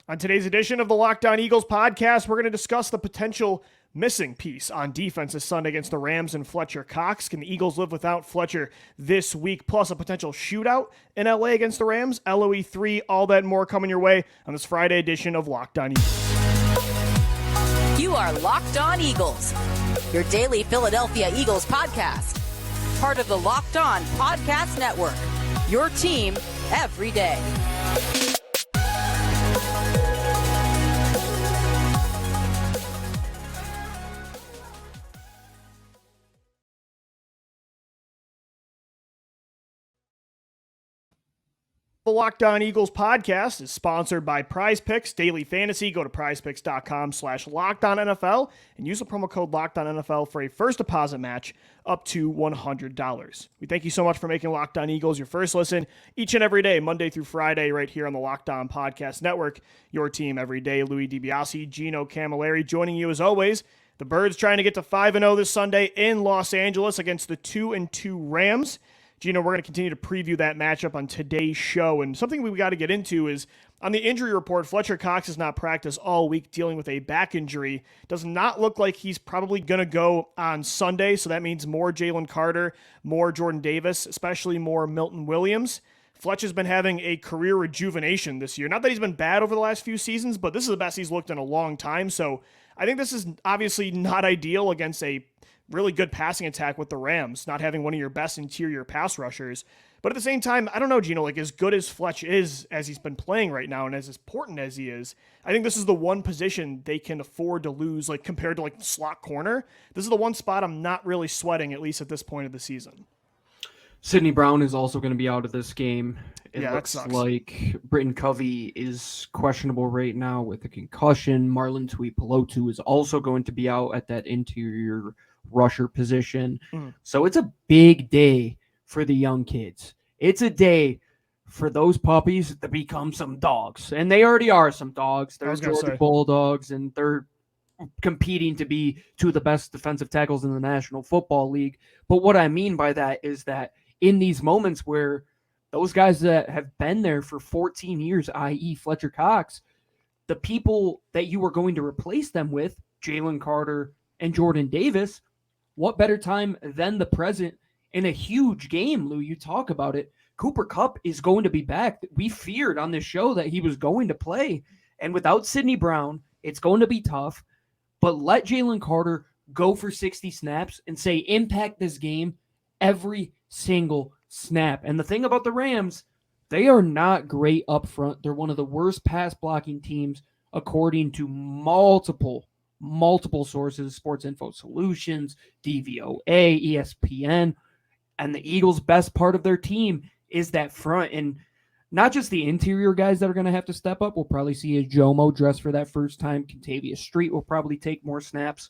On today's edition of the Locked On Eagles podcast, we're going to discuss the potential missing piece on defense this Sunday against the Rams and Fletcher Cox. Can the Eagles live without Fletcher this week? Plus a potential shootout in LA against the Rams. LOE 3, all that and more coming your way on this Friday edition of Locked On Eagles. You are Locked On Eagles, your daily Philadelphia Eagles podcast. Part of the Locked On Podcast Network, your team every day. The Locked On Eagles podcast is sponsored by Prize Picks Daily Fantasy. Go to prizepicks.com/LockedOnNFL and use the promo code LockedOnNFL for a first deposit match up to $100. We thank you so much for making Locked On Eagles your first listen each and every day, Monday through Friday, right here on the Locked On Podcast Network. Your team every day. Louis DiBiase, Gino Camilleri joining you as always. The Birds trying to get to 5-0 this Sunday in Los Angeles against the 2-2 Rams. Gino, we're going to continue to preview that matchup on today's show. And something we got to get into is on the injury report, Fletcher Cox has not practiced all week dealing with a back injury. Does not look like he's probably going to go on Sunday. So that means more Jalen Carter, more Jordan Davis, especially more Milton Williams. Fletcher's been having a career rejuvenation this year. Not that he's been bad over the last few seasons, but this is the best he's looked in a long time. So I think this is obviously not ideal against a really good passing attack with the Rams, not having one of your best interior pass rushers. But at the same time, I don't know, Gino, like as good as Fletch is as he's been playing right now and as important as he is, I think this is the one position they can afford to lose, like compared to like slot corner. This is the one spot I'm not really sweating, at least at this point of the season. Sidney Brown is also going to be out of this game. It looks that sucks. like Britton Covey is questionable right now with a concussion. Marlon Tuipulotu is also going to be out at that interior rusher position. So it's a big day for the young kids. It's a day for those puppies to become some dogs. And they already are some dogs. They're Georgia Bulldogs, and they're competing to be two of the best defensive tackles in the National Football League. But what I mean by that is that in these moments where those guys that have been there for 14 years, i.e. Fletcher Cox, the people that you are going to replace them with, Jalen Carter and Jordan Davis, what better time than the present in a huge game, Lou? You talk about it. Cooper Kupp is going to be back. We feared on this show that he was going to play. And without Sidney Brown, it's going to be tough. But let Jalen Carter go for 60 snaps and say, impact this game every single snap. And the thing about the Rams, they are not great up front. They're one of the worst pass blocking teams, according to multiple sources, Sports Info Solutions, DVOA, ESPN, and the Eagles' best part of their team is that front. And not just the interior guys that are going to have to step up. We'll probably see a Jomo dress for that first time. Contavious Street will probably take more snaps.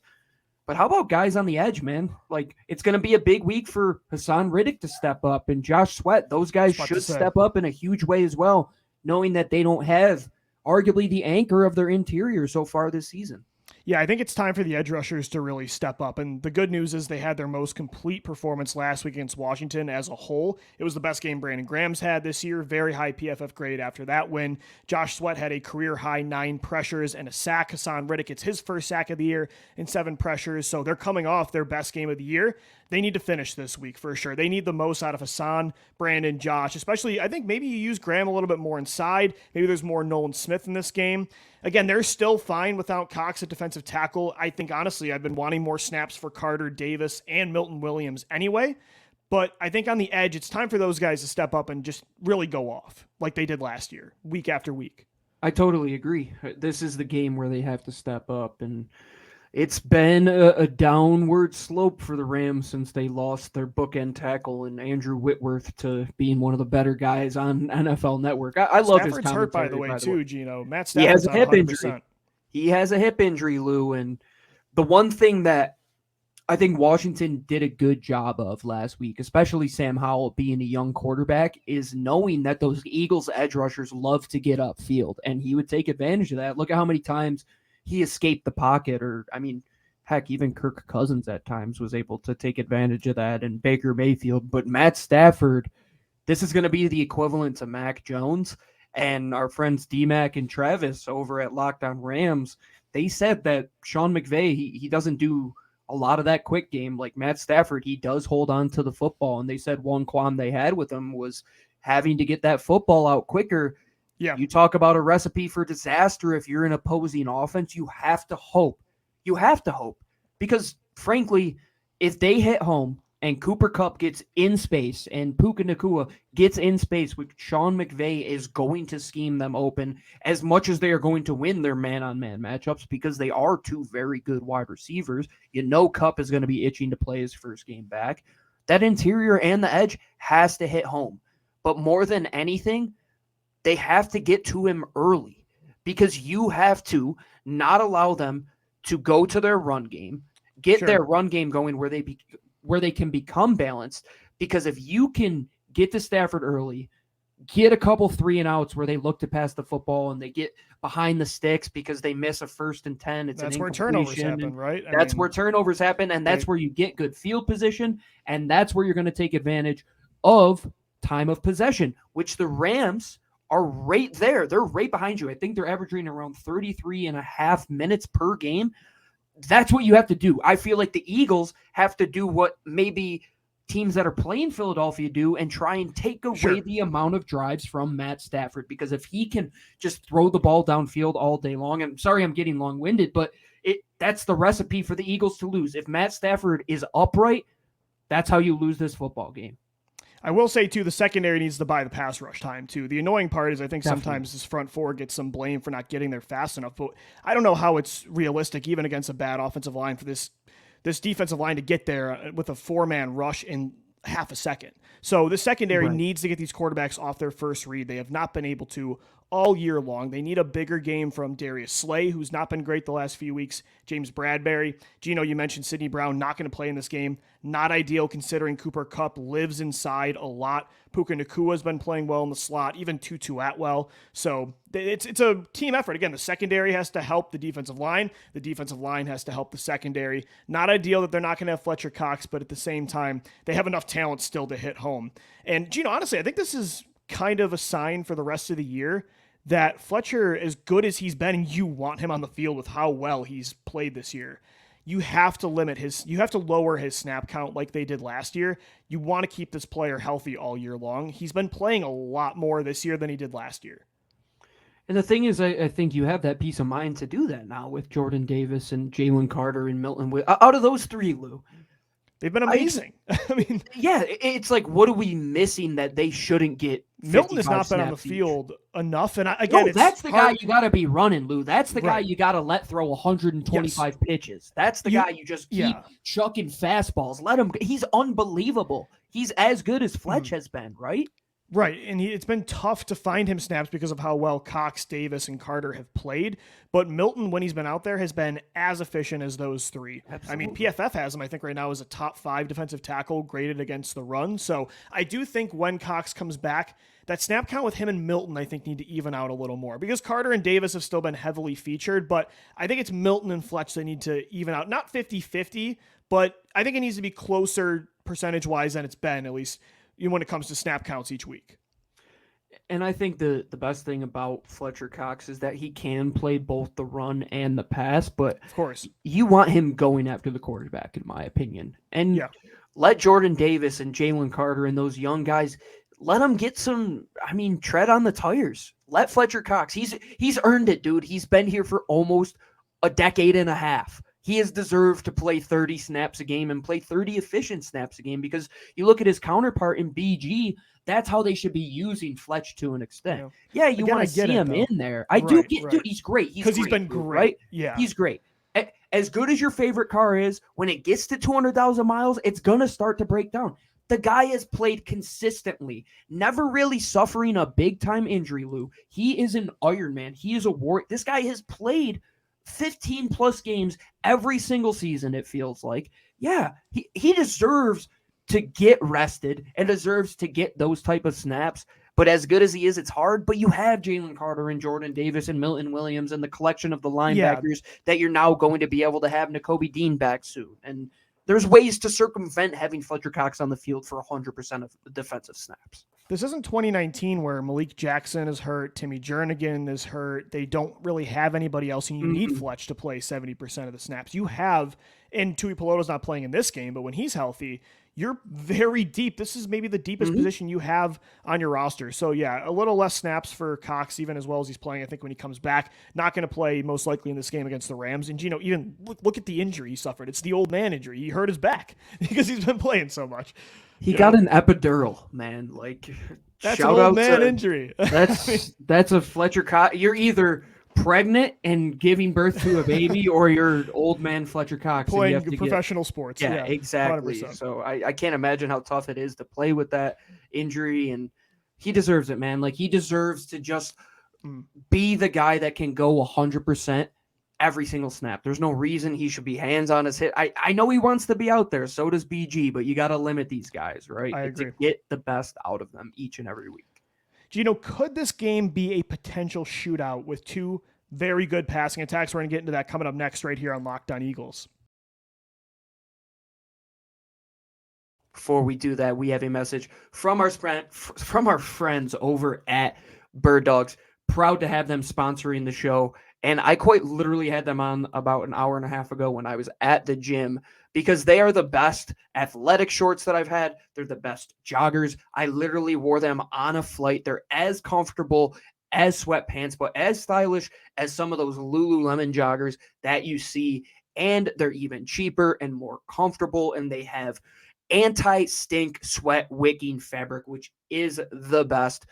But how about guys on the edge, man? Like, it's going to be a big week for Hassan Riddick to step up and Josh Sweat. Those guys should step up in a huge way as well, knowing that they don't have arguably the anchor of their interior so far this season. Yeah, I think it's time for the edge rushers to really step up. And the good news is they had their most complete performance last week against Washington as a whole. It was the best game Brandon Graham's had this year. Very high PFF grade after that win. Josh Sweat had a career-high 9 pressures and a sack. Hassan Riddick, it's his first sack of the year and 7 pressures. So they're coming off their best game of the year. They need to finish this week for sure. They need the most out of Hassan, Brandon, Josh, especially I think maybe you use Graham a little bit more inside. Maybe there's more Nolan Smith in this game. Again, they're still fine without Cox at defensive tackle. I think, honestly, I've been wanting more snaps for Carter, Davis, and Milton Williams anyway. But I think on the edge, it's time for those guys to step up and just really go off like they did last year, week after week. I totally agree. This is the game where they have to step up. And it's been a downward slope for the Rams since they lost their bookend tackle and Andrew Whitworth to being one of the better guys on NFL Network. I love his commentary. Stafford's hurt, by the way, too, Gino. Matt Stafford he has a hip 100%. injury. He has a hip injury, Lou. And the one thing that I think Washington did a good job of last week, especially Sam Howell being a young quarterback, is knowing that those Eagles edge rushers love to get upfield, and he would take advantage of that. Look at how many times he escaped the pocket, or, I mean, heck, even Kirk Cousins at times was able to take advantage of that, and Baker Mayfield. But Matt Stafford, this is going to be the equivalent to Mac Jones, And our friends D-Mac and Travis over at Locked On Rams, they said that Sean McVay, he doesn't do a lot of that quick game. Like Matt Stafford, he does hold on to the football. And they said one qualm they had with him was having to get that football out quicker. Yeah. You talk about a recipe for disaster if you're an opposing offense. You have to hope. You have to hope. Because, frankly, if they hit home and Cooper Kupp gets in space and Puka Nacua gets in space, which Sean McVay is going to scheme them open as much as they are going to win their man-on-man matchups because they are two very good wide receivers. You know Kupp is going to be itching to play his first game back. That interior and the edge has to hit home. But more than anything, they have to get to him early because you have to not allow them to go to their run game, get their run game going where they can become balanced. Because if you can get to Stafford early, get a couple 3-and-outs where they look to pass the football and they get behind the sticks because they miss a 1st and 10. That's where turnovers happen, right? That's where turnovers happen, and that's where you get good field position, and that's where you're going to take advantage of time of possession, which the Rams are right there. They're right behind you. I think they're averaging around 33 and a half minutes per game. That's what you have to do. I feel like the Eagles have to do what maybe teams that are playing Philadelphia do and try and take away the amount of drives from Matt Stafford. Because if he can just throw the ball downfield all day long, I'm sorry I'm getting long-winded, but that's the recipe for the Eagles to lose. If Matt Stafford is upright, that's how you lose this football game. I will say, too, the secondary needs to buy the pass rush time, too. The annoying part is I think sometimes this front four gets some blame for not getting there fast enough, but I don't know how it's realistic, even against a bad offensive line, for this defensive line to get there with a four-man rush in half a second. So the secondary needs to get these quarterbacks off their first read. They have not been able to all year long. They need a bigger game from Darius Slay, who's not been great the last few weeks. James Bradbury. Gino, you mentioned Sidney Brown not going to play in this game. Not ideal considering Cooper Kupp lives inside a lot. Puka Nacua has been playing well in the slot, even Tutu Atwell. So it's a team effort. Again, the secondary has to help the defensive line. The defensive line has to help the secondary. Not ideal that they're not going to have Fletcher Cox, but at the same time, they have enough talent still to hit home. And Gino, honestly, I think this is kind of a sign for the rest of the year that Fletcher, as good as he's been, and you want him on the field with how well he's played this year, you have to lower his snap count like they did last year. You want to keep this player healthy all year long. He's been playing a lot more this year than he did last year. And the thing is, I think you have that peace of mind to do that now with Jordan Davis and Jalen Carter and Milton. Out of those three, Lou, they've been amazing. I mean, yeah, it's like, what are we missing that they shouldn't get? Milton has not been on the field enough. And that's the guy you got to be running, Lou. That's the guy you got to let throw 125 pitches. That's the guy you just keep chucking fastballs. Let him. He's unbelievable. He's as good as Fletch has been, right? Right, and it's been tough to find him snaps because of how well Cox, Davis, and Carter have played. But Milton, when he's been out there, has been as efficient as those three. Absolutely. I mean, PFF has him, I think, right now as a top 5 defensive tackle graded against the run. So I do think when Cox comes back, that snap count with him and Milton, I think, need to even out a little more. Because Carter and Davis have still been heavily featured, but I think it's Milton and Fletch that need to even out. Not 50-50, but I think it needs to be closer percentage-wise than it's been, at least when it comes to snap counts each week. And I think the best thing about Fletcher Cox is that he can play both the run and the pass, but of course you want him going after the quarterback, in my opinion. And let Jordan Davis and Jalen Carter and those young guys, let them get some, tread on the tires. Let Fletcher Cox, he's earned it, dude. He's been here for almost a decade and a half. He has deserved to play 30 snaps a game and play 30 efficient snaps a game, because you look at his counterpart in BG, that's how they should be using Fletch to an extent. Yeah, you want to see him in there. Dude, he's great. Because he's been great. Right? Yeah. He's great. As good as your favorite car is, when it gets to 200,000 miles, it's going to start to break down. The guy has played consistently, never really suffering a big-time injury, Lou. He is an Iron Man. He is a warrior. This guy has played 15 plus games every single season, it feels like. Yeah, he deserves to get rested and deserves to get those type of snaps. But as good as he is, it's hard. But you have Jalen Carter and Jordan Davis and Milton Williams and the collection of the linebackers that you're now going to be able to have Nakobe Dean back soon. And there's ways to circumvent having Fletcher Cox on the field for 100% of the defensive snaps. This isn't 2019 where Malik Jackson is hurt, Timmy Jernigan is hurt. They don't really have anybody else, and you need Fletch to play 70% of the snaps. You have, and Tui Peloto's not playing in this game, but when he's healthy, you're very deep. This is maybe the deepest position you have on your roster. So, yeah, a little less snaps for Cox, even as well as he's playing, I think, when he comes back. Not going to play most likely in this game against the Rams. And, even look at the injury he suffered. It's the old man injury. He hurt his back because he's been playing so much. He got an epidural, man. That's shout an out old man to, injury. That's a Fletcher Cox. You're either pregnant and giving birth to a baby, or you're old man Fletcher Cox playing professional sports. Yeah, exactly. 100%. So I can't imagine how tough it is to play with that injury, and he deserves it, man. He deserves to just be the guy that can go 100% every single snap. There's no reason he should be hands on his hit. I know he wants to be out there. So does BG, but you got to limit these guys, right? I agree. To get the best out of them each and every week. Gino, could this game be a potential shootout with two very good passing attacks? We're going to get into that coming up next right here on Locked On Eagles. Before we do that, we have a message from our friends over at Bird Dogs. Proud to have them sponsoring the show. And I quite literally had them on about an hour and a half ago when I was at the gym, because they are the best athletic shorts that I've had. They're the best joggers. I literally wore them on a flight. They're as comfortable as sweatpants, but as stylish as some of those Lululemon joggers that you see. And they're even cheaper and more comfortable. And they have anti-stink sweat wicking fabric, which is the best.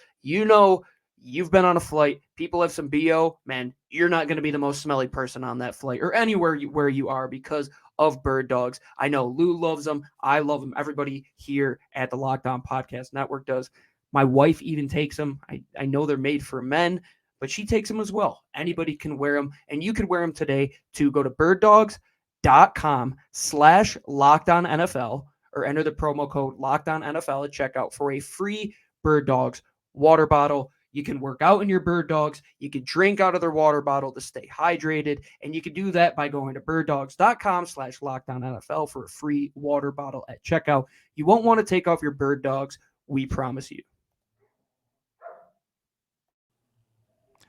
You've been on a flight. People have some BO. Man, you're not going to be the most smelly person on that flight or anywhere where you are because of Bird Dogs. I know Lou loves them. I love them. Everybody here at the Locked On Podcast Network does. My wife even takes them. I know they're made for men, but she takes them as well. Anybody can wear them, and you can wear them today to go to birddogs.com/LockedOnNFL or enter the promo code LockedOnNFL at checkout for a free Bird Dogs water bottle. You can work out in your Bird Dogs. You can drink out of their water bottle to stay hydrated. And you can do that by going to birddogs.com/LockedOnNFL for a free water bottle at checkout. You won't want to take off your Bird Dogs. We promise you.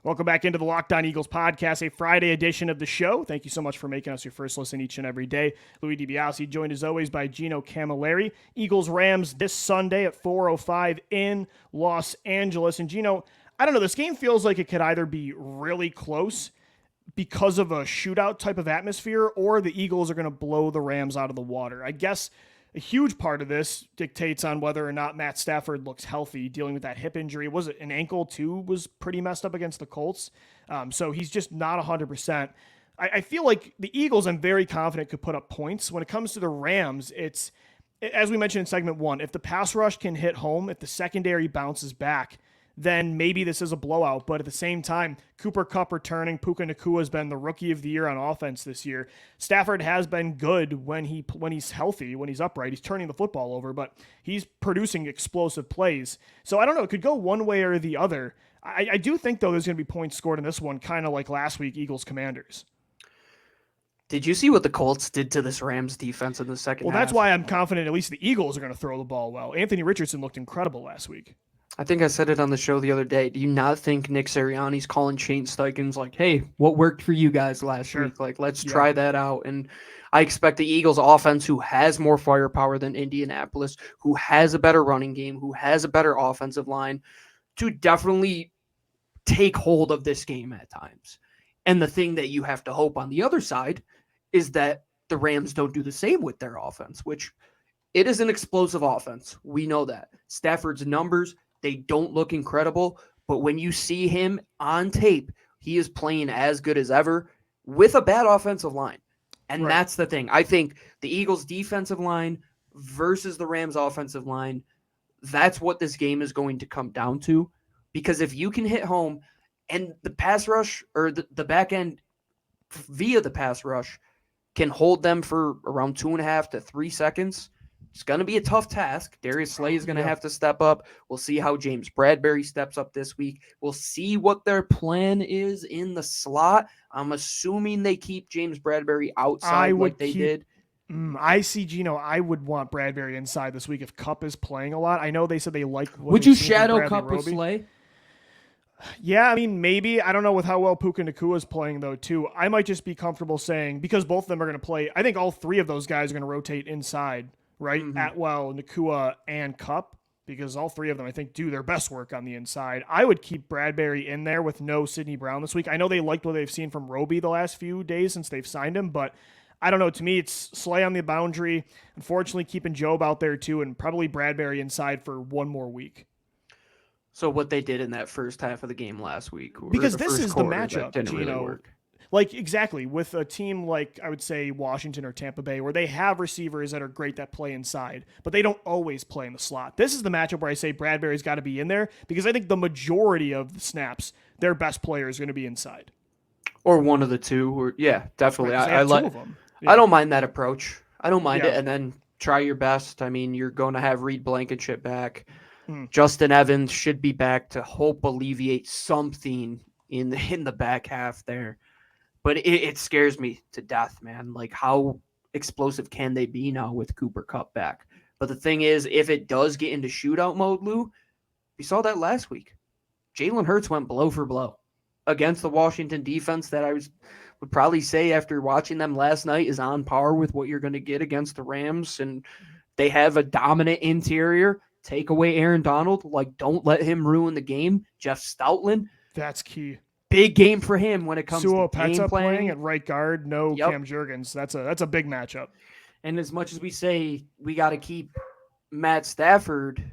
Welcome back into the Locked On Eagles podcast, a Friday edition of the show. Thank you so much for making us your first listen each and every day. Louis DiBiase, joined as always by Gino Camilleri. Eagles-Rams this Sunday at 4:05 in Los Angeles. And Gino, I don't know, this game feels like it could either be really close because of a shootout type of atmosphere, or the Eagles are going to blow the Rams out of the water. I guess a huge part of this dictates on whether or not Matt Stafford looks healthy, dealing with that hip injury. Was it an ankle too? Was pretty messed up against the Colts. So he's just not 100%. I feel like the Eagles, I'm very confident, could put up points. When it comes to the Rams, it's, as we mentioned in segment one, if the pass rush can hit home, if the secondary bounces back, then maybe this is a blowout. But at the same time, Cooper Kupp returning. Puka Nacua has been the rookie of the year on offense this year. Stafford has been good when he's healthy, when he's upright. He's turning the football over, but he's producing explosive plays. So I don't know. It could go one way or the other. I do think, though, there's going to be points scored in this one, kind of like last week, Eagles-Commanders. Did you see what the Colts did to this Rams defense in the second half? Well, that's why I'm confident at least the Eagles are going to throw the ball well. Anthony Richardson looked incredible last week. I think I said it on the show the other day. Do you not think Nick Sirianni's calling Shane Steichens like, hey, what worked for you guys last week? Let's try that out. And I expect the Eagles offense, who has more firepower than Indianapolis, who has a better running game, who has a better offensive line, to definitely take hold of this game at times. And the thing that you have to hope on the other side is that the Rams don't do the same with their offense, which it is an explosive offense. We know that. Stafford's numbers, they don't look incredible, but when you see him on tape, he is playing as good as ever with a bad offensive line. And that's the thing. I think the Eagles' defensive line versus the Rams' offensive line, that's what this game is going to come down to. Because if you can hit home and the pass rush or the back end via the pass rush can hold them for around 2.5 to 3 seconds, it's going to be a tough task. Darius Slay is going to have to step up. We'll see how James Bradbury steps up this week. We'll see what their plan is in the slot. I'm assuming they keep James Bradbury outside like they did. I see, Gino. I would want Bradbury inside this week if Kupp is playing a lot. I know they said they like. Would you shadow Kupp with Slay? Yeah, I mean, maybe. I don't know with how well Puka Nacua is playing, though, too. I might just be comfortable saying, because both of them are going to play, I think all three of those guys are going to rotate inside, right? Mm-hmm. Atwell, Nacua, and Kupp, because all three of them, I think, do their best work on the inside. I would keep Bradbury in there with no Sidney Brown this week. I know they liked what they've seen from Roby the last few days since they've signed him, but I don't know. To me, it's Slay on the boundary. Unfortunately, keeping Job out there, too, and probably Bradbury inside for one more week. So what they did in that first half of the game last week, because this is the matchup, didn't really work. Like exactly with a team like I would say Washington or Tampa Bay, where they have receivers that are great that play inside, but they don't always play in the slot. This is the matchup where I say Bradbury's got to be in there because I think the majority of the snaps, their best player is going to be inside, or one of the two. Or yeah, definitely. Right, I like. Yeah. I don't mind that approach. I don't mind it, and then try your best. I mean, you're going to have Reed Blankenship back. Justin Evans should be back to help alleviate something in the back half there. But it scares me to death, man. Like, how explosive can they be now with Cooper Kupp back? But the thing is, if it does get into shootout mode, Lou, we saw that last week. Jalen Hurts went blow for blow against the Washington defense that would probably say after watching them last night is on par with what you're going to get against the Rams. And they have a dominant interior. Take away Aaron Donald. Like, don't let him ruin the game. Jeff Stoutland. That's key. Big game for him when it comes to game playing at right guard. No Cam Jurgens. That's a big matchup. And as much as we say we got to keep Matt Stafford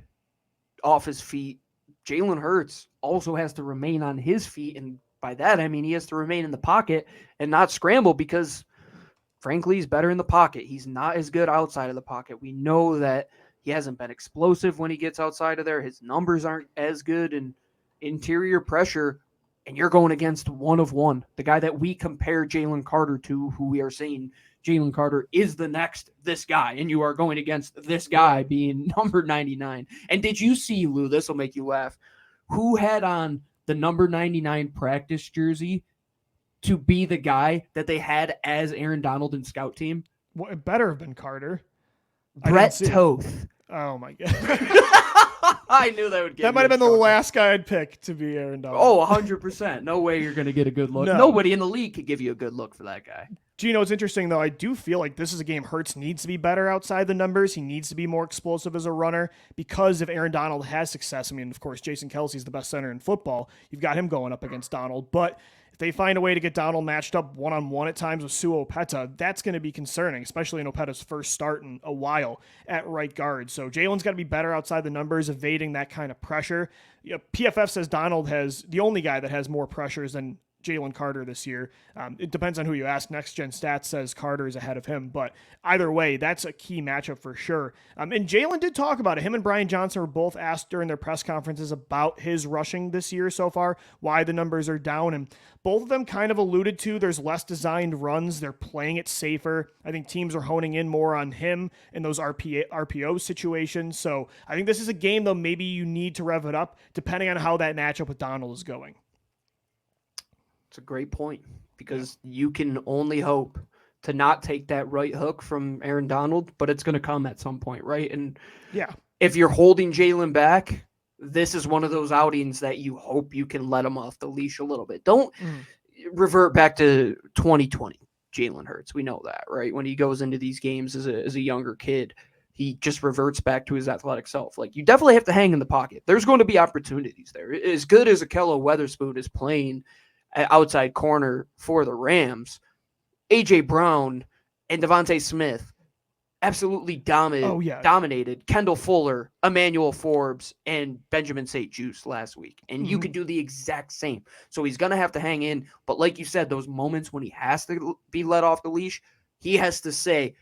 off his feet, Jalen Hurts also has to remain on his feet. And by that, I mean he has to remain in the pocket and not scramble because, frankly, he's better in the pocket. He's not as good outside of the pocket. We know that he hasn't been explosive when he gets outside of there. His numbers aren't as good in interior pressure. And you're going against one of one, the guy that we compare Jalen Carter to, who we are saying Jalen Carter is the next this guy. And you are going against this guy being number 99. And did you see, Lou, this will make you laugh, who had on the number 99 practice jersey to be the guy that they had as Aaron Donald and scout team? Well, it better have been Carter. Brett Toth. Oh, my God. I knew that would get that might have been the last guy I'd pick to be Aaron Donald. Oh, 100%. No way you're going to get a good look. No. Nobody in the league could give you a good look for that guy. Gino, it's interesting, though. I do feel like this is a game Hurts needs to be better outside the numbers. He needs to be more explosive as a runner because if Aaron Donald has success, I mean, of course, Jason Kelsey's the best center in football. You've got him going up against Donald. But if they find a way to get Donald matched up one-on-one at times with Sua Opeta, that's going to be concerning, especially in Opeta's first start in a while at right guard. So Jalen's got to be better outside the numbers, evading that kind of pressure. PFF says Donald has the only guy that has more pressures than Jalen Carter this year. It depends on who you ask. Next Gen Stats says Carter is ahead of him, but either way, that's a key matchup for sure. And Jalen did talk about it. Him and Brian Johnson were both asked during their press conferences about his rushing this year so far, why the numbers are down, and both of them kind of alluded to there's less designed runs. They're playing it safer. I think teams are honing in more on him in those RPO situations. So I think this is a game, though, maybe you need to rev it up depending on how that matchup with Donald is going. It's a great point because you can only hope to not take that right hook from Aaron Donald, but it's going to come at some point, right? And if you're holding Jalen back, this is one of those outings that you hope you can let him off the leash a little bit. Don't revert back to 2020 Jalen Hurts. We know that, right? When he goes into these games as a younger kid, he just reverts back to his athletic self. Like, you definitely have to hang in the pocket. There's going to be opportunities there. As good as Akello Weatherspoon is playing outside corner for the Rams, A.J. Brown and DeVonta Smith absolutely dominated Kendall Fuller, Emmanuel Forbes, and Benjamin St. Juice last week. And you could do the exact same. So he's going to have to hang in. But like you said, those moments when he has to be let off the leash, he has to say,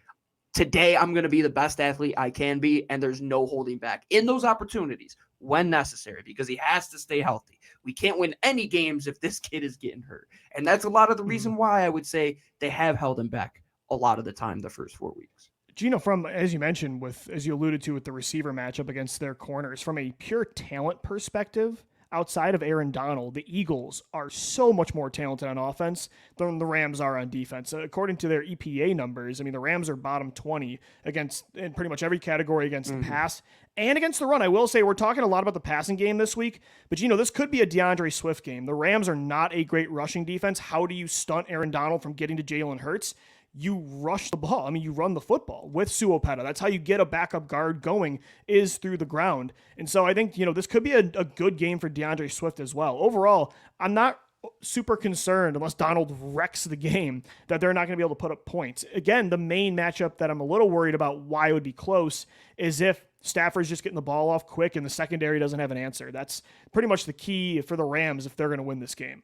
today I'm going to be the best athlete I can be, and there's no holding back in those opportunities when necessary because he has to stay healthy. We can't win any games if this kid is getting hurt. And that's a lot of the reason why I would say they have held him back a lot of the time the first 4 weeks. Gino, as you mentioned, as you alluded to with the receiver matchup against their corners, from a pure talent perspective, outside of Aaron Donald, the Eagles are so much more talented on offense than the Rams are on defense. According to their EPA numbers, I mean, the Rams are bottom 20 against in pretty much every category against the pass and against the run. I will say we're talking a lot about the passing game this week, but this could be a DeAndre Swift game. The Rams are not a great rushing defense. How do you stunt Aaron Donald from getting to Jalen Hurts? You rush the ball. I mean, you run the football with Suopeta. That's how you get a backup guard going, is through the ground. And so I think, this could be a good game for DeAndre Swift as well. Overall, I'm not super concerned, unless Donald wrecks the game, that they're not going to be able to put up points. Again, the main matchup that I'm a little worried about why it would be close is if Stafford's just getting the ball off quick and the secondary doesn't have an answer. That's pretty much the key for the Rams if they're going to win this game.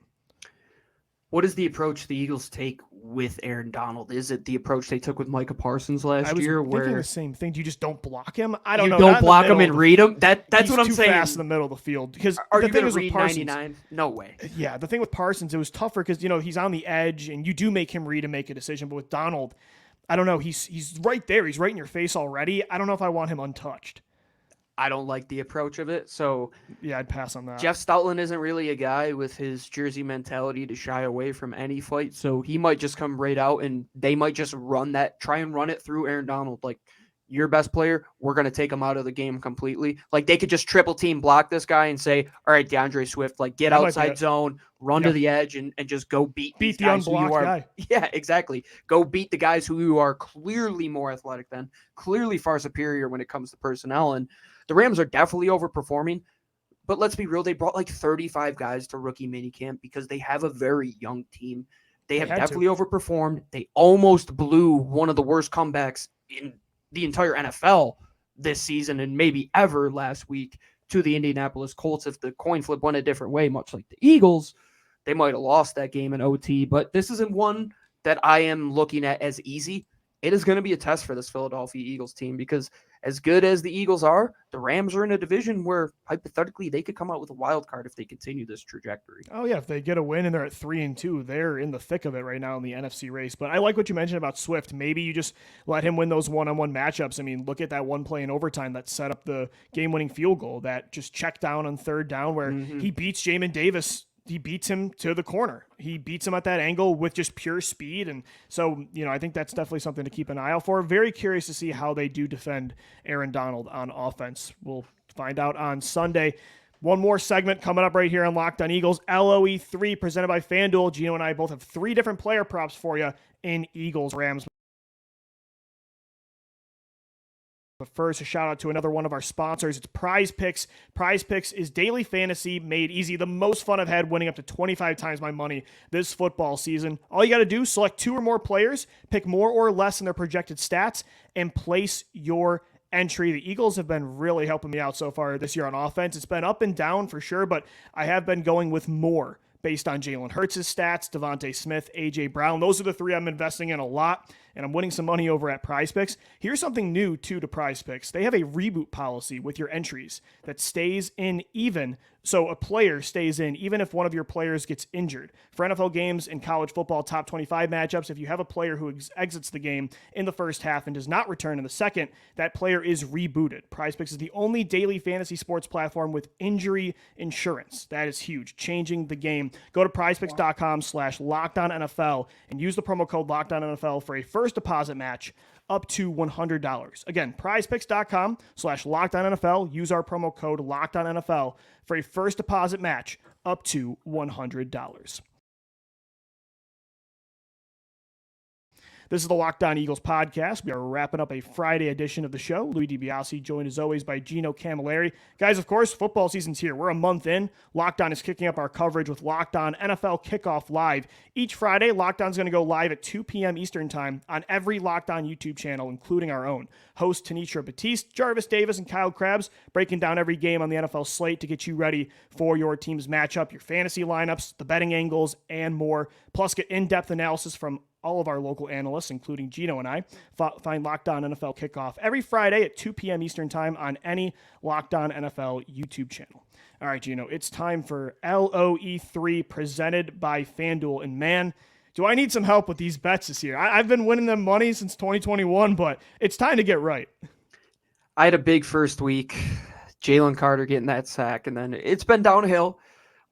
What is the approach the Eagles take with Aaron Donald? Is it the approach they took with Micah Parsons last year? I was thinking the same thing. Do you just don't block him? I don't know. You don't block him and read him? That's what I'm saying. He's too fast in the middle of the field. Because Are the you thing going is to with read Parsons, 99? No way. Yeah, the thing with Parsons, it was tougher because, he's on the edge and you do make him read and make a decision. But with Donald, I don't know. He's right there. He's right in your face already. I don't know if I want him untouched. I don't like the approach of it. So yeah, I'd pass on that. Jeff Stoutland isn't really a guy with his Jersey mentality to shy away from any fight. So he might just come right out and they might just try and run it through Aaron Donald. Like, your best player, we're going to take him out of the game completely. Like, they could just triple team block this guy and say, all right, DeAndre Swift, like, get outside zone, run to the edge and just go beat the unblocked guy. Yeah, exactly. Go beat the guys who you are clearly more athletic than, clearly far superior when it comes to personnel. And the Rams are definitely overperforming, but let's be real. They brought like 35 guys to rookie minicamp because they have a very young team. They have definitely overperformed. They almost blew one of the worst comebacks in the entire NFL this season and maybe ever last week to the Indianapolis Colts. If the coin flip went a different way, much like the Eagles, they might have lost that game in OT, but this isn't one that I am looking at as easy. It is going to be a test for this Philadelphia Eagles team because as good as the Eagles are, the Rams are in a division where hypothetically they could come out with a wild card if they continue this trajectory. Oh yeah, if they get a win and they're at 3-2, they're in the thick of it right now in the NFC race. But I like what you mentioned about Swift. Maybe you just let him win those one-on-one matchups. I mean, look at that one play in overtime that set up the game-winning field goal that just checked down on third down where he beats Jamin Davis. He beats him to the corner. He beats him at that angle with just pure speed. And so, I think that's definitely something to keep an eye out for. Very curious to see how they do defend Aaron Donald on offense. We'll find out on Sunday. One more segment coming up right here on Locked on Eagles. LOE 3 presented by Fanduel. Gino and I both have 3 different player props for you in Eagles Rams. But first, a shout out to another one of our sponsors. It's Prize Picks. Prize Picks is daily fantasy made easy. The most fun I've had, winning up to 25 times my money this football season. All you got to do, select 2 or more players, pick more or less in their projected stats, and place your entry. The Eagles have been really helping me out so far this year on offense. It's been up and down for sure, but I have been going with more based on Jalen Hurts' stats, DeVonta Smith, A.J. Brown. Those are the 3 I'm investing in a lot, and I'm winning some money over at Prize Picks. Here's something new, too, to Prize Picks. They have a reboot policy with your entries that stays in even. So a player stays in even if one of your players gets injured. For NFL games and college football top 25 matchups, if you have a player who exits the game in the first half and does not return in the second, that player is rebooted. Prize Picks is the only daily fantasy sports platform with injury insurance. That is huge, changing the game. Go to prizepicks.com/LockedOnNFL and use the promo code LockedOnNFL for a first deposit match up to $100. Again, prizepicks.com/LockedOnNFL. Use our promo code LockedOnNFL for a first deposit match up to $100. This is the Locked On Eagles podcast. We are wrapping up a Friday edition of the show. Louis DiBiase, joined as always by Gino Camilleri. Guys, of course, football season's here. We're a month in. Locked On is kicking up our coverage with Locked On NFL Kickoff Live. Each Friday, Locked On's going to go live at 2 p.m. Eastern Time on every Locked On YouTube channel, including our own. Hosts Tanisha Batiste, Jarvis Davis, and Kyle Krabs breaking down every game on the NFL slate to get you ready for your team's matchup, your fantasy lineups, the betting angles, and more. Plus, get in-depth analysis from all of our local analysts, including Gino and I. Find Locked On NFL Kickoff every Friday at 2 p.m. Eastern Time on any Locked On NFL YouTube channel. All right, Gino, it's time for LOE 3 presented by Fanduel. And man, do I need some help with these bets this year. I've been winning them money since 2021, but it's time to get right. I had a big first week. Jalen Carter getting that sack, and then it's been downhill.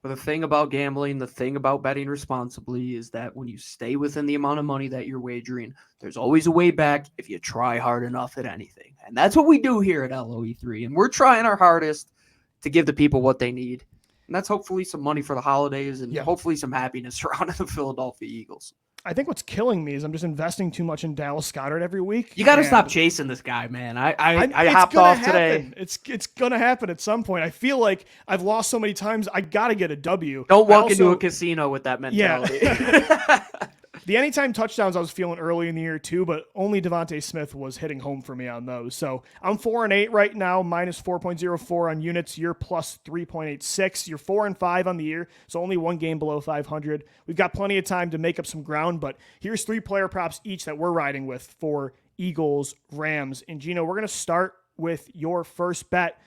But the thing about gambling, the thing about betting responsibly is that when you stay within the amount of money that you're wagering, there's always a way back if you try hard enough at anything. And that's what we do here at LOE3. And we're trying our hardest to give the people what they need. And that's hopefully some money for the holidays and hopefully some happiness surrounding the Philadelphia Eagles. I think what's killing me is I'm just investing too much in Dallas Goedert every week. You got to stop chasing this guy, man. I hopped off today. It's going to happen at some point. I feel like I've lost so many times. I got to get a W. Don't walk into a casino with that mentality. Yeah. The anytime touchdowns I was feeling early in the year too, but only DeVonta Smith was hitting home for me on those. So I'm 4-8 right now, minus 4.04 on units. You're plus 3.86. You're 4-5 on the year, so only one game below 500. We've got plenty of time to make up some ground, but here's 3 player props each that we're riding with for Eagles, Rams. And Gino, we're going to start with your first bet,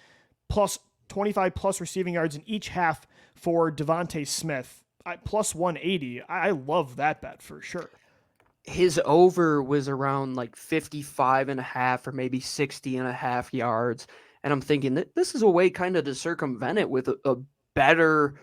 plus 25 plus receiving yards in each half for DeVonta Smith. Plus 180. I love that bet for sure. His over was around like 55.5 or maybe 60.5 yards. And I'm thinking that this is a way kind of to circumvent it with a better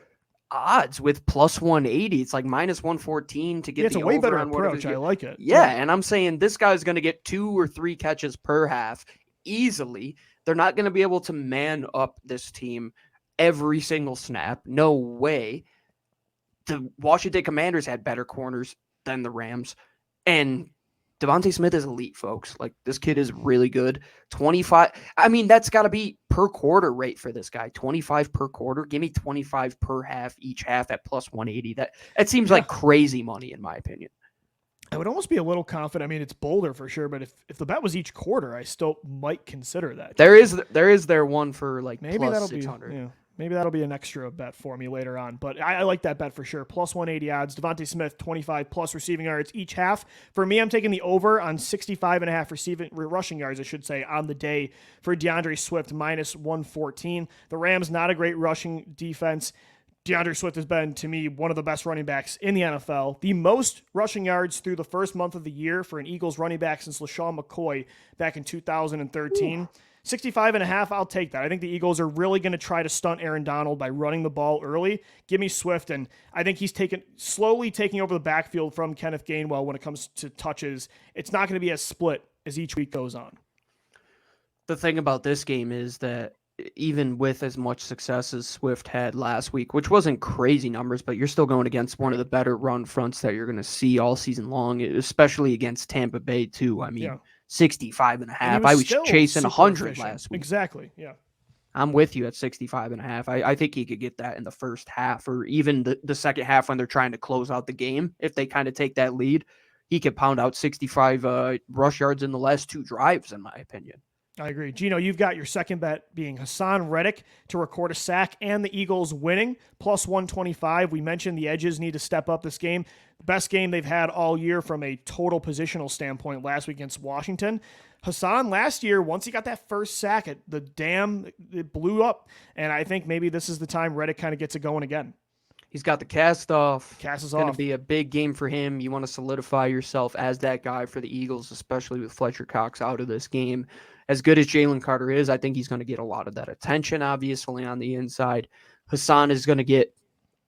odds with plus 180. It's like minus 114 to get it's the a way over better on approach. I like it. Yeah. And I'm saying this guy's going to get 2 or 3 catches per half easily. They're not going to be able to man up this team every single snap. No way. The Washington Commanders had better corners than the Rams. And DeVonta Smith is elite, folks. Like, this kid is really good. 25. I mean, that's got to be per quarter rate for this guy. 25 per quarter. Give me 25 per half, each half at plus 180. That seems like crazy money, in my opinion. I would almost be a little confident. I mean, it's bolder for sure, but if the bet was each quarter, I still might consider that. There is one for like maybe plus that'll 600. Be, yeah. Maybe that'll be an extra bet for me later on. But I like that bet for sure. Plus 180 odds. DeVonta Smith, 25 plus receiving yards each half. For me, I'm taking the over on 65.5 rushing yards, I should say, on the day for DeAndre Swift, minus 114. The Rams, not a great rushing defense. DeAndre Swift has been, to me, one of the best running backs in the NFL. The most rushing yards through the first month of the year for an Eagles running back since LaShawn McCoy back in 2013. Ooh. 65.5, I'll take that. I think the Eagles are really going to try to stunt Aaron Donald by running the ball early. Give me Swift, and I think he's slowly taking over the backfield from Kenneth Gainwell when it comes to touches. It's not going to be as split as each week goes on. The thing about this game is that even with as much success as Swift had last week, which wasn't crazy numbers, but you're still going against one of the better run fronts that you're going to see all season long, especially against Tampa Bay too. I mean, 65.5. I was chasing 100 last week. Exactly. Yeah. I'm with you at 65.5. I think he could get that in the first half or even the second half when they're trying to close out the game. If they kind of take that lead, he could pound out 65 rush yards in the last 2 drives, in my opinion. I agree. Gino, you've got your second bet being Hassan Reddick to record a sack and the Eagles winning, plus 125. We mentioned the edges need to step up this game. The best game they've had all year from a total positional standpoint last week against Washington. Hassan last year, once he got that first sack, it blew up. And I think maybe this is the time Reddick kind of gets it going again. He's got the cast off. Cast is off. It's going to be a big game for him. You want to solidify yourself as that guy for the Eagles, especially with Fletcher Cox out of this game. As good as Jalen Carter is, I think he's going to get a lot of that attention, obviously, on the inside. Hassan is going to get,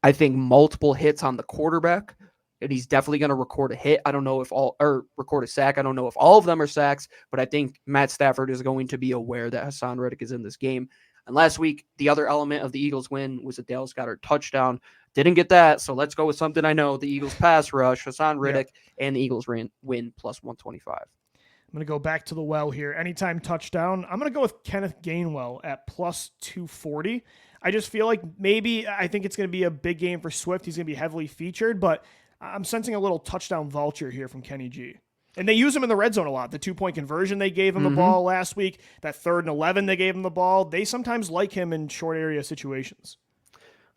I think, multiple hits on the quarterback, and he's definitely going to record a hit. I don't know if record a sack. I don't know if all of them are sacks, but I think Matt Stafford is going to be aware that Hassan Reddick is in this game. And last week, the other element of the Eagles win was a Dallas Goedert touchdown. Didn't get that, so let's go with something I know. The Eagles pass rush, Hassan Reddick, and the Eagles win plus 125. I'm going to go back to the well here. Anytime touchdown. I'm going to go with Kenneth Gainwell at plus 240. I just feel like I think it's going to be a big game for Swift. He's going to be heavily featured, but I'm sensing a little touchdown vulture here from Kenny G. And they use him in the red zone a lot. The 2-point conversion, they gave him the ball last week. That 3rd and 11, they gave him the ball. They sometimes like him in short area situations.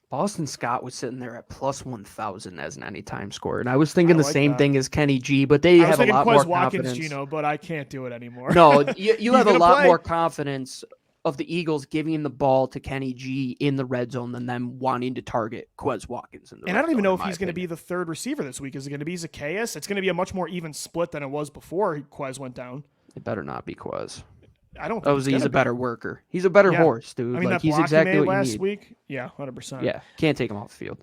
Boston Scott was sitting there at plus 1,000 as an anytime scorer. And I was thinking the same thing as Kenny G, but they have a lot more confidence. Gino, but I can't do it anymore. No, you have a lot more confidence of the Eagles giving the ball to Kenny G in the red zone than them wanting to target Quez Watkins in the red zone. And I don't even know if he's going to be the 3rd receiver this week. Is it going to be Zacchaeus? It's going to be a much more even split than it was before Quez went down. It better not be Quez. I don't think he's a better worker. He's a better horse, dude. I mean, like, that he's block exactly he made what you last need. week. Yeah, 100%. Yeah, can't take him off the field.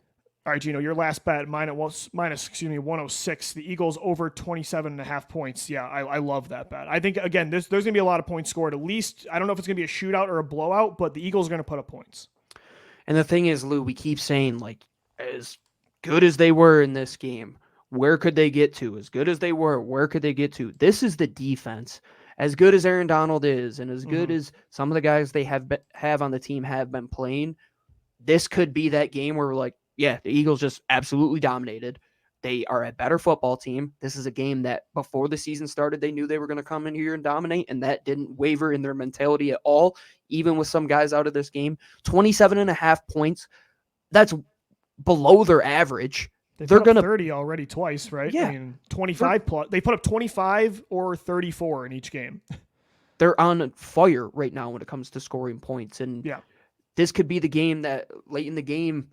All right, Gino, your last bet, minus 106. The Eagles over 27.5 points. Yeah, I love that bet. I think, again, there's going to be a lot of points scored. At least, I don't know if it's going to be a shootout or a blowout, but the Eagles are going to put up points. And the thing is, Lou, we keep saying, like, as good as they were in this game, where could they get to? As good as they were, where could they get to? This is the defense. As good as Aaron Donald is, and as good as some of the guys they have on the team have been playing, this could be that game where we're like, yeah, the Eagles just absolutely dominated. They are a better football team. This is a game that before the season started, they knew they were going to come in here and dominate, and that didn't waver in their mentality at all, even with some guys out of this game. 27.5 points. That's below their average. They're going to 30 already twice, right? Yeah. I mean, 25 plus. They put up 25 or 34 in each game. They're on fire right now when it comes to scoring points. And this could be the game that late in the game,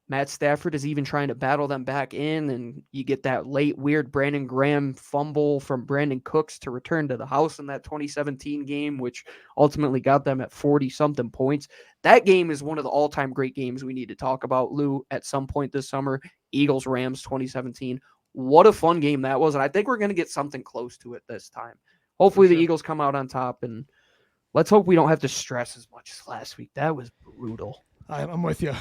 Matt Stafford is even trying to battle them back in, and you get that late weird Brandon Graham fumble from Brandon Cooks to return to the house in that 2017 game, which ultimately got them at 40-something points. That game is one of the all-time great games we need to talk about, Lou, at some point this summer. Eagles-Rams 2017. What a fun game that was, and I think we're going to get something close to it this time. Hopefully the Eagles come out on top, and let's hope we don't have to stress as much as last week. That was brutal. I'm with you.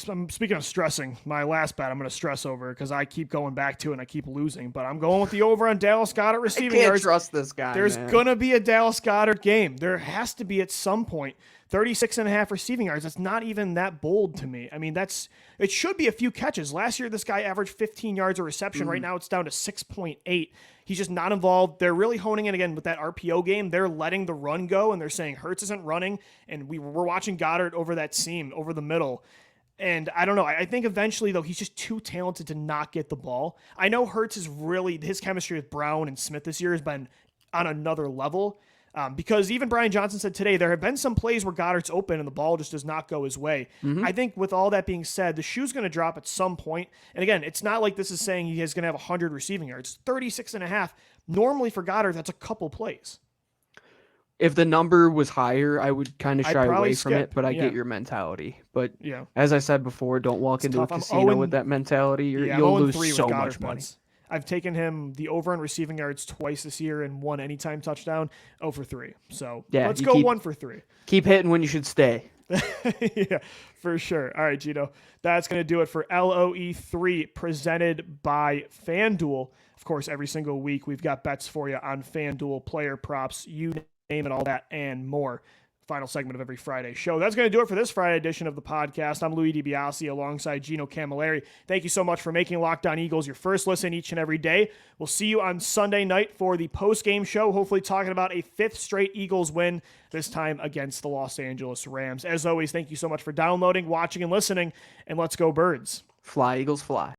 I'm speaking of stressing. My last bet, I'm going to stress over because I keep going back to it and I keep losing. But I'm going with the over on Dallas Goedert receiving yards. I can't trust this guy. There's going to be a Dallas Goedert game. There has to be at some point. 36.5 receiving yards. That's not even that bold to me. I mean, it should be a few catches. Last year, this guy averaged 15 yards a reception. Right now, it's down to 6.8. He's just not involved. They're really honing in again with that RPO game. They're letting the run go, and they're saying Hurts isn't running, and we're watching Goddard over that seam, over the middle. And I don't know. I think eventually, though, he's just too talented to not get the ball. I know Hurts is really, his chemistry with Brown and Smith this year has been on another level. Because even Brian Johnson said today, there have been some plays where Goddard's open and the ball just does not go his way. I think with all that being said, the shoe's going to drop at some point. And again, it's not like this is saying he is going to have 100 receiving yards. 36.5. Normally for Goddard, that's a couple plays. If the number was higher, I would kind of shy away from it, but I get your mentality. But as I said before, don't walk into a casino with that mentality. You'll lose so much money. I've taken him the over on receiving yards twice this year and one anytime touchdown, 0 for 3. So let's go 1 for 3. Keep hitting when you should stay. Yeah, for sure. All right, Gino. That's going to do it for LOE3 presented by Fanduel. Of course, every single week we've got bets for you on Fanduel, player props, you name it, all that and more. Final segment of every Friday show. That's going to do it for this Friday edition of the podcast. I'm Louis DiBiase alongside Gino Camilleri. Thank you so much for making Locked On Eagles your first listen each and every day. We'll see you on Sunday night for the post-game show, hopefully talking about a 5th straight Eagles win, this time against the Los Angeles Rams. As always, thank you so much for downloading, watching, and listening, and let's go Birds. Fly, Eagles, fly.